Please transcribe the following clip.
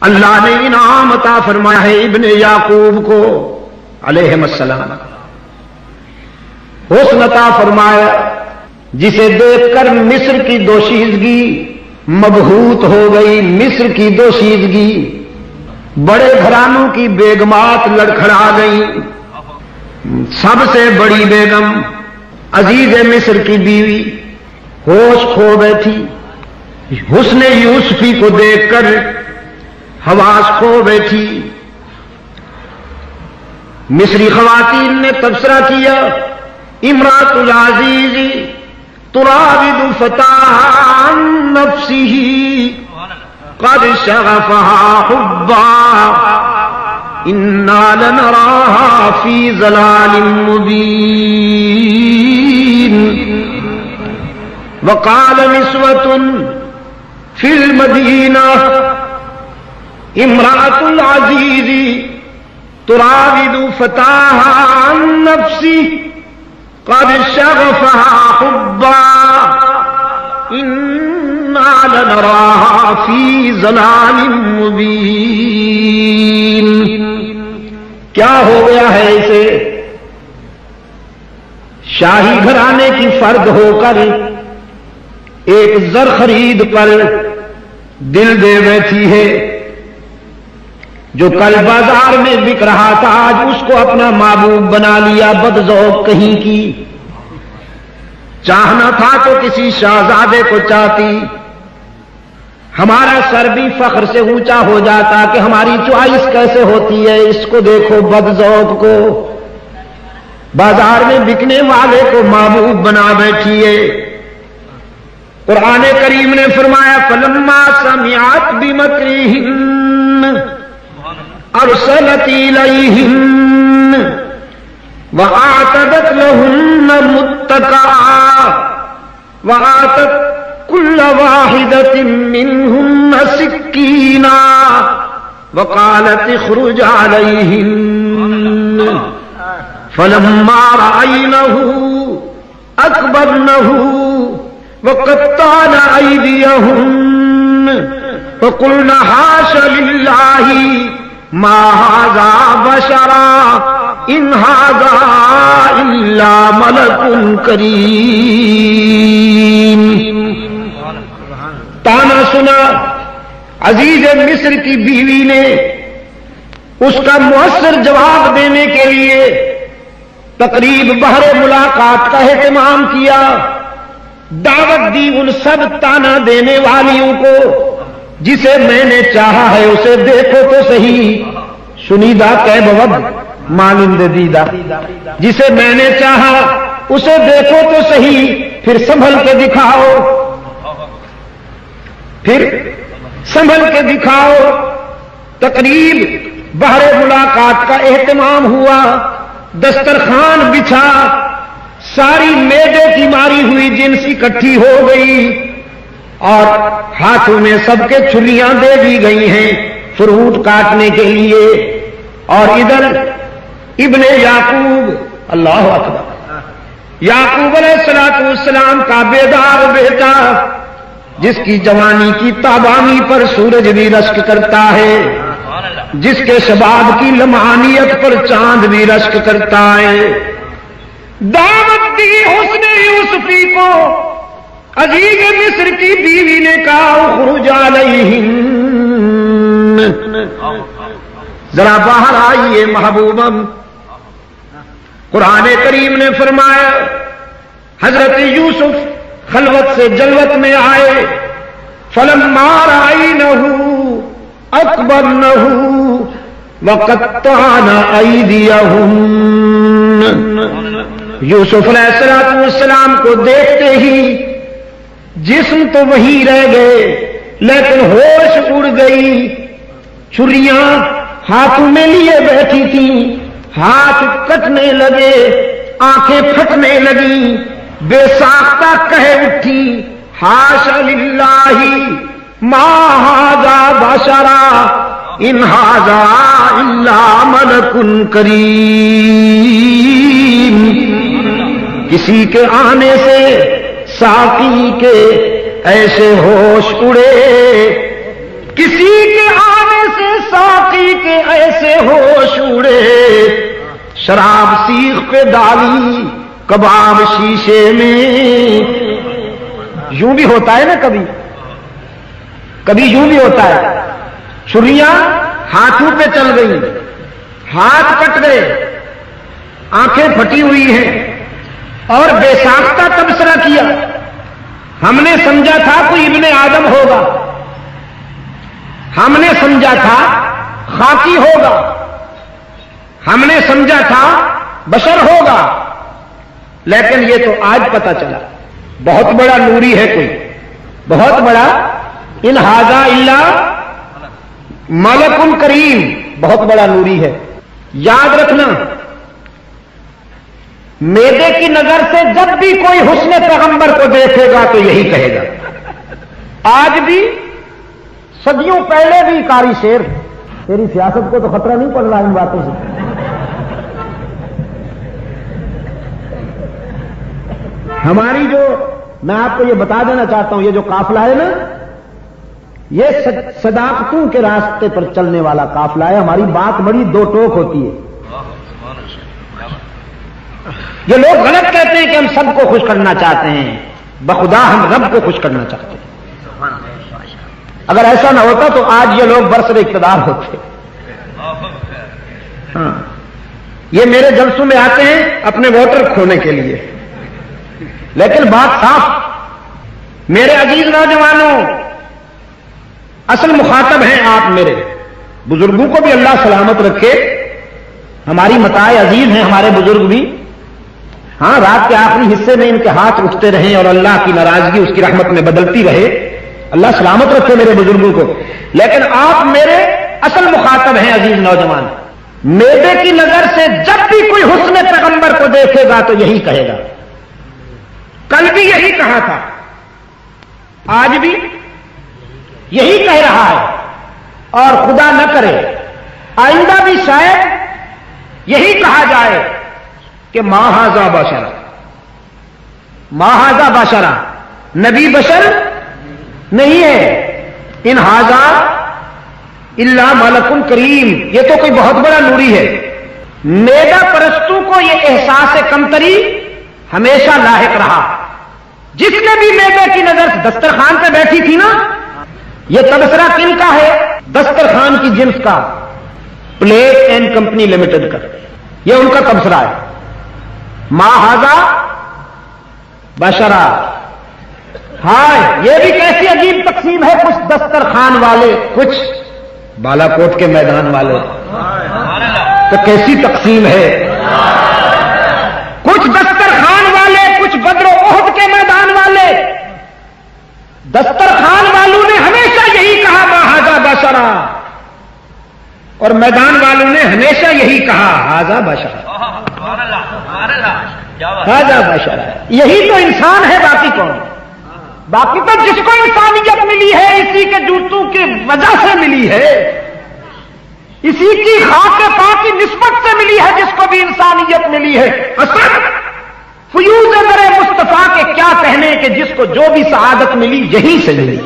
اللہ نے انعام عطا فرمایا ہے ابن یعقوب کو علیہم السلام، حسن عطا فرمایا جسے دیکھ کر مصر کی دوشیزگی مبہوت ہو گئی، مصر کی دوشیزگی، بڑے گھرانوں کی بیگمات لڑکھڑا گئی، سب سے بڑی بیگم عزیز مصر کی بیوی ہوش کھو بیٹھی، حسن یوسفی کو دیکھ کر حواس کھو بیٹھی۔ مصری خواتین نے تبصرہ کیا امراۃ العزیز تراود فتاها عن نفسه قد شغفها حبا انا لنراها في ضلال مبين وقال نسوة في المدينة امراۃ العزیز تراود فتاها عن نفسه قد شغفها حبا انا لنراها في ضلال مبين۔ کیا ہو گیا ہے اسے؟ شاہی گھرانے کی فرد ہو کر ایک زر خرید پر دل دے بیٹھی ہے، جو کل بازار میں بک رہا تھا آج اس کو اپنا محبوب بنا لیا، بدذوق کہیں کی۔ چاہنا تھا تو کسی شہزادے کو چاہتی، ہمارا سر بھی فخر سے اونچا ہو جاتا کہ ہماری چوائس کیسے ہوتی ہے، اس کو دیکھو بدذوق کو، بازار میں بکنے والے کو محبوب بنا بیٹھی ہے۔ قرآن کریم نے فرمایا فلما سمعت بمکرہن ارسلت الیہن وآتت لہن متکئا وآتت کل واحدۃ منہن سکینا وقالت اخرج علیہن فلما رأینہ اکبرنہ وقطعن ایدیہن وقلن حاش للہ ما ھذا بشرا ان ھذا الا ملک کریم۔ تانا سنا عزیز مصر کی بیوی نے اس کا مؤثر جواب دینے کے لیے تقریب بہر ملاقات کا اہتمام کیا، دعوت دی ان سب تانا دینے والیوں کو جسے میں نے چاہا ہے اسے دیکھو تو صحیح، سنیدہ کیب ود مانند دیدہ، جسے میں نے چاہا اسے دیکھو تو صحیح، پھر سنبھل کے دکھاؤ، پھر سنبھل کے دکھاؤ۔ تقریب بہر ملاقات کا اہتمام ہوا، دسترخوان بچھا، ساری میدے کی ماری ہوئی جنس اکٹھی ہو گئی اور ہاتھوں میں سب کے چھریاں دے دی گئی ہیں فروٹ کاٹنے کے لیے، اور ادھر ابن یعقوب، اللہ اکبر، یعقوب علیہ السلام کا بیدار بیٹا جس کی جوانی کی تابانی پر سورج بھی رشک کرتا ہے، جس کے شباب کی لمعانیت پر چاند بھی رشک کرتا ہے، دعوت دی حسن یوسفی کو عزیز مصر کی بیوی نے کہا اخرج علیہن، ذرا باہر آئیے محبوبم۔ قرآن کریم نے فرمایا حضرت یوسف خلوت سے جلوت میں آئے، فلما رأینہ اکبرنہ وقطعن ایدیہن، یوسف علیہ السلام کو دیکھتے ہی جسم تو وہی رہ گئے لیکن ہوش اڑ گئی، چھریاں ہاتھوں میں لیے بیٹھی تھیں، ہاتھ کٹنے لگے، آنکھیں پھٹنے لگیں، بے ساختہ کہہ اٹھی حاش للہ ما ھذا بشرا ان ھذا الا ملک کریم۔ کسی کے آنے سے ساقی کے ایسے ہوش اڑے، کسی کے آنے سے شراب سیخ پہ ڈالی کباب شیشے میں. یوں بھی ہوتا ہے نا کبھی یوں بھی ہوتا ہے. چھریاں ہاتھوں پہ چل گئی, ہاتھ کٹ گئے, آنکھیں پھٹی ہوئی ہیں اور بے ساختہ تبصرہ کیا. ہم نے سمجھا تھا کوئی ابن آدم ہوگا, ہم نے سمجھا تھا خاکی ہوگا, ہم نے سمجھا تھا بشر ہوگا, لیکن یہ تو آج پتہ چلا بہت بڑا نوری ہے کوئی, بہت بڑا. ان ھذا الا ملک کریم, بہت بڑا نوری ہے. یاد رکھنا, میدے کی نظر سے جب بھی کوئی حسن پیغمبر کو دیکھے گا تو یہی کہے گا. آج بھی, صدیوں پہلے بھی قاری شیر, تیری سیاست کو تو خطرہ نہیں پڑ رہا ان باتوں سے. ہماری جو, میں آپ کو یہ بتا دینا چاہتا ہوں, یہ جو قافلہ ہے نا, یہ صداقتوں کے راستے پر چلنے والا قافلہ ہے. ہماری بات بڑی دو ٹوک ہوتی ہے. یہ لوگ غلط کہتے ہیں کہ ہم سب کو خوش کرنا چاہتے ہیں, بخدا ہم رب کو خوش کرنا چاہتے ہیں. اگر ایسا نہ ہوتا تو آج یہ لوگ برسر اقتدار ہوتے. ہاں, یہ میرے جلسوں میں آتے ہیں اپنے ووٹر کھونے کے لیے, لیکن بات صاف. میرے عزیز نوجوانوں, اصل مخاطب ہیں آپ میرے. بزرگوں کو بھی اللہ سلامت رکھے, ہماری متاع عزیز ہیں ہمارے بزرگ بھی. ہاں, رات کے آخری حصے میں ان کے ہاتھ اٹھتے رہیں اور اللہ کی ناراضگی اس کی رحمت میں بدلتی رہے. اللہ سلامت رکھے میرے بزرگوں کو. لیکن آپ میرے اصل مخاطب ہیں عزیز نوجوان. میدے کی نظر سے جب بھی کوئی حسن پیغمبر کو دیکھے گا تو یہی کہے گا. کل بھی یہی کہا تھا, آج بھی یہی کہہ رہا ہے, اور خدا نہ کرے آئندہ بھی شاید یہی کہا جائے کہ ما ھذا بشر, ما ھذا بشر, نبی بشر نہیں ہے. ان ھذا الا ملک کریم, یہ تو کوئی بہت بڑا نوری ہے. میدہ پرستوں کو یہ احساس کمتری ہمیشہ لاحق رہا. جس نے بھی میدے کی نظر دسترخوان پہ بیٹھی تھی نا, یہ تبصرہ کن کا ہے؟ دسترخوان کی جنس کا, پلیٹ اینڈ کمپنی لمیٹڈ کا, یہ ان کا تبصرہ ہے. ما ھذا بشرا. ہائے, یہ بھی کیسی عجیب تقسیم ہے, کچھ دسترخوان والے, کچھ بالا کوٹ کے میدان والے. تو کیسی تقسیم ہے, کچھ دسترخوان والے, کچھ بدر و احد کے میدان والے. دسترخوان والوں نے ہمیشہ یہی کہا ما ھذا بشرا, اور میدان والوں نے ہمیشہ یہی کہا ھذا بشرا, ھذا بشرا. یہی تو انسان ہے, باقی کون؟ باقی تو جس کو انسانیت ملی ہے اسی کے جوتوں کی وجہ سے ملی ہے, اسی کی خاک پا کی نسبت سے ملی ہے جس کو بھی انسانیت ملی ہے. اصل فیوز در مصطفیٰ کے کیا کہنے کہ جس کو جو بھی سعادت ملی یہی سے ملی.